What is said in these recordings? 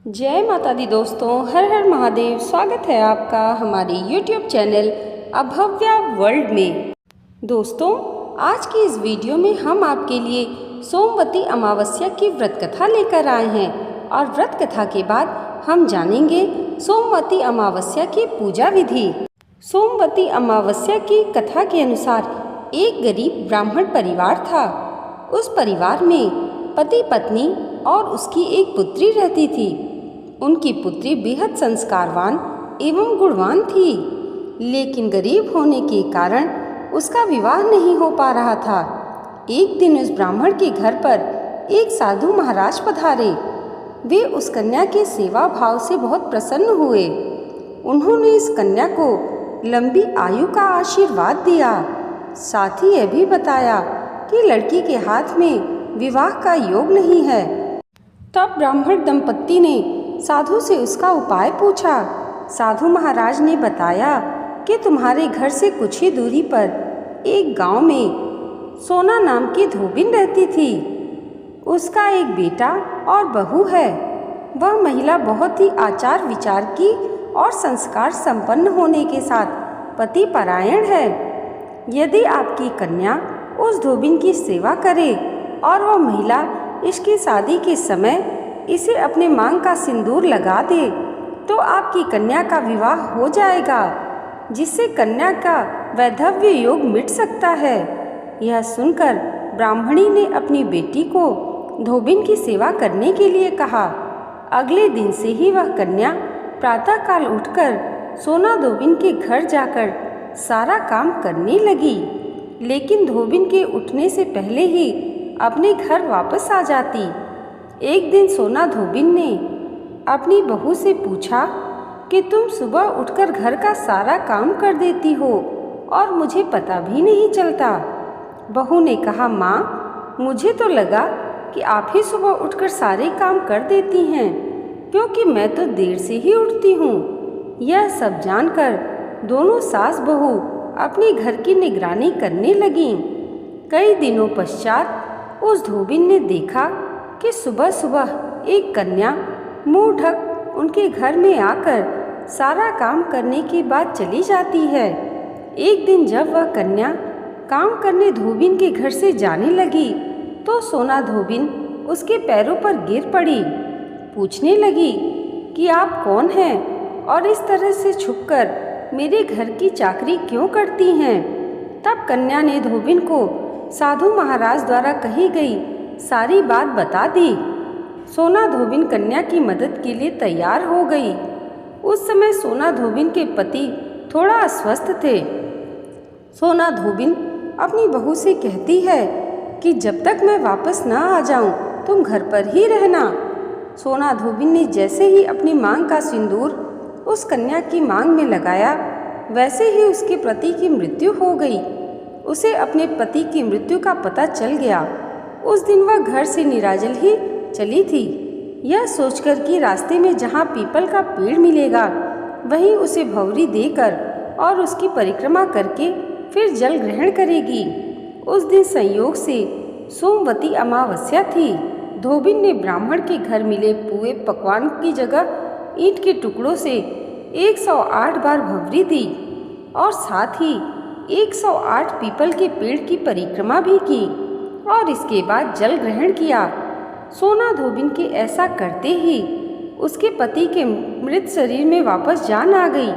जय माता दी दोस्तों, हर हर महादेव। स्वागत है आपका हमारे YouTube चैनल अभव्या वर्ल्ड में। दोस्तों, आज की इस वीडियो में हम आपके लिए सोमवती अमावस्या की व्रत कथा लेकर आए हैं और व्रत कथा के बाद हम जानेंगे सोमवती अमावस्या की पूजा विधि। सोमवती अमावस्या की कथा के अनुसार एक गरीब ब्राह्मण परिवार था। उस परिवार में पति पत्नी और उसकी एक पुत्री रहती थी। उनकी पुत्री बेहद संस्कारवान एवं गुणवान थी, लेकिन गरीब होने के कारण उसका विवाह नहीं हो पा रहा था। एक दिन उस ब्राह्मण के घर पर एक साधु महाराज पधारे। वे उस कन्या के सेवा भाव से बहुत प्रसन्न हुए। उन्होंने इस कन्या को लंबी आयु का आशीर्वाद दिया। साथ ही यह भी बताया कि लड़की के हाथ में विवाह का योग नहीं है। तब ब्राह्मण दंपत्ति ने साधु से उसका उपाय पूछा। साधु महाराज ने बताया कि तुम्हारे घर से कुछ ही दूरी पर एक गांव में सोना नाम की धोबिन रहती थी। उसका एक बेटा और बहू है। वह महिला बहुत ही आचार विचार की और संस्कार संपन्न होने के साथ पति परायण है। यदि आपकी कन्या उस धोबिन की सेवा करे और वह महिला इसकी शादी के समय इसे अपने मांग का सिंदूर लगा दे तो आपकी कन्या का विवाह हो जाएगा, जिससे कन्या का वैधव्य योग मिट सकता है। यह सुनकर ब्राह्मणी ने अपनी बेटी को धोबिन की सेवा करने के लिए कहा। अगले दिन से ही वह कन्या प्रातःकाल उठकर सोना धोबिन के घर जाकर सारा काम करने लगी, लेकिन धोबिन के उठने से पहले ही अपने घर वापस आ जाती। एक दिन सोना धोबिन ने अपनी बहू से पूछा कि तुम सुबह उठकर घर का सारा काम कर देती हो और मुझे पता भी नहीं चलता। बहू ने कहा, माँ, मुझे तो लगा कि आप ही सुबह उठकर सारे काम कर देती हैं, क्योंकि मैं तो देर से ही उठती हूँ। यह सब जानकर दोनों सास बहू अपने घर की निगरानी करने लगीं। कई दिनों पश्चात उस धोबिन ने देखा कि सुबह सुबह एक कन्या मुंह ढक उनके घर में आकर सारा काम करने के बाद चली जाती है। एक दिन जब वह कन्या काम करने धोबिन के घर से जाने लगी तो सोना धोबिन उसके पैरों पर गिर पड़ी। पूछने लगी कि आप कौन हैं और इस तरह से छुपकर मेरे घर की चाकरी क्यों करती हैं। तब कन्या ने धोबिन को साधु महाराज द्वारा कही गई सारी बात बता दी। सोना धोबिन कन्या की मदद के लिए तैयार हो गई। उस समय सोना धोबिन के पति थोड़ा अस्वस्थ थे। सोना धोबिन अपनी बहू से कहती है कि जब तक मैं वापस ना आ जाऊं तुम घर पर ही रहना। सोना धोबिन ने जैसे ही अपनी मांग का सिंदूर उस कन्या की मांग में लगाया, वैसे ही उसके पति की मृत्यु हो गई। उसे अपने पति की मृत्यु का पता चल गया। उस दिन वह घर से निराजल ही चली थी, यह सोचकर कि रास्ते में जहाँ पीपल का पेड़ मिलेगा वहीं उसे भंवरी देकर और उसकी परिक्रमा करके फिर जल ग्रहण करेगी। उस दिन संयोग से सोमवती अमावस्या थी। धोबिन ने ब्राह्मण के घर मिले पुए पकवान की जगह ईंट के टुकड़ों से 108 बार भंवरी दी और साथ ही 108 पीपल के पेड़ की परिक्रमा भी की और इसके बाद जल ग्रहण किया। सोना धोबिन के ऐसा करते ही उसके पति के मृत शरीर में वापस जान आ गई।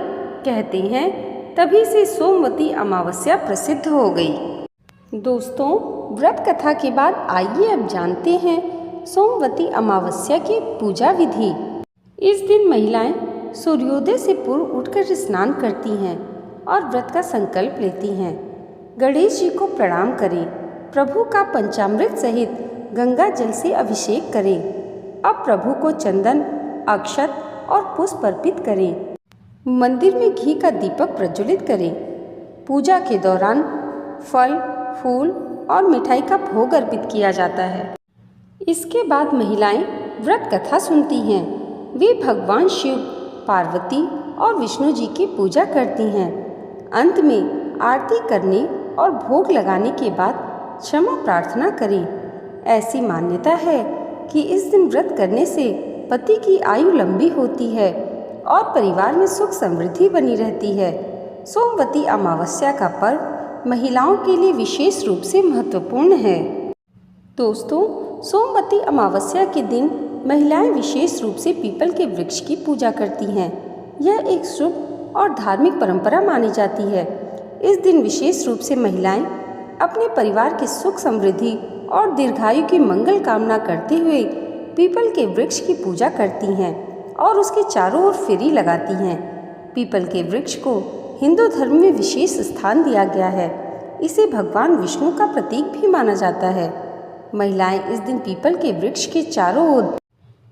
कहते हैं तभी से सोमवती अमावस्या प्रसिद्ध हो गई। दोस्तों, व्रत कथा के बाद आइए अब जानते हैं सोमवती अमावस्या की पूजा विधि। इस दिन महिलाएं सूर्योदय से पूर्व उठकर स्नान करती हैं और व्रत का संकल्प लेती हैं। गणेश जी को प्रणाम करें। प्रभु का पंचामृत सहित गंगा जल से अभिषेक करें। अब प्रभु को चंदन, अक्षत और पुष्प अर्पित करें। मंदिर में घी का दीपक प्रज्वलित करें। पूजा के दौरान फल, फूल और मिठाई का भोग अर्पित किया जाता है। इसके बाद महिलाएं व्रत कथा सुनती हैं। वे भगवान शिव, पार्वती और विष्णु जी की पूजा करती हैं। अंत में आरती करने और भोग लगाने के बाद क्षमा प्रार्थना करें। ऐसी मान्यता है कि इस दिन व्रत करने से पति की आयु लंबी होती है और परिवार में सुख समृद्धि बनी रहती है। सोमवती अमावस्या का पर्व महिलाओं के लिए विशेष रूप से महत्वपूर्ण है। दोस्तों, सोमवती अमावस्या के दिन महिलाएं विशेष रूप से पीपल के वृक्ष की पूजा करती हैं। यह एक शुभ और धार्मिक परंपरा मानी जाती है। इस दिन विशेष रूप से महिलाएं अपने परिवार के सुख समृद्धि और दीर्घायु की मंगल कामना करते हुए पीपल के वृक्ष की पूजा करती हैं और उसके चारों ओर फेरी लगाती हैं। पीपल के वृक्ष को हिंदू धर्म में विशेष स्थान दिया गया है। इसे भगवान विष्णु का प्रतीक भी माना जाता है। महिलाएं इस दिन पीपल के वृक्ष के चारों ओर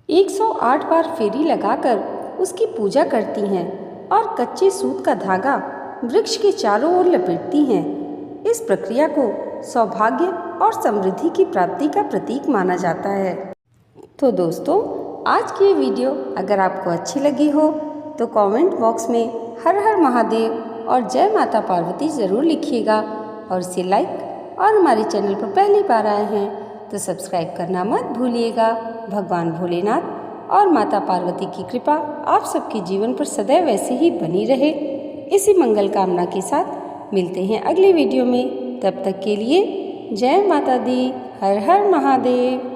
108 बार फेरी लगाकर उसकी पूजा करती हैं और कच्चे सूत का धागा वृक्ष के चारों ओर लपेटती हैं। इस प्रक्रिया को सौभाग्य और समृद्धि की प्राप्ति का प्रतीक माना जाता है। तो दोस्तों, आज की ये वीडियो अगर आपको अच्छी लगी हो तो कमेंट बॉक्स में हर हर महादेव और जय माता पार्वती ज़रूर लिखिएगा और इसे लाइक और हमारे चैनल पर पहली बार आए हैं तो सब्सक्राइब करना मत भूलिएगा। भगवान भोलेनाथ और माता पार्वती की कृपा आप सबके जीवन पर सदैव ऐसे ही बनी रहे। इसी मंगल कामना के साथ मिलते हैं अगली वीडियो में। तब तक के लिए जय माता दी, हर हर महादेव।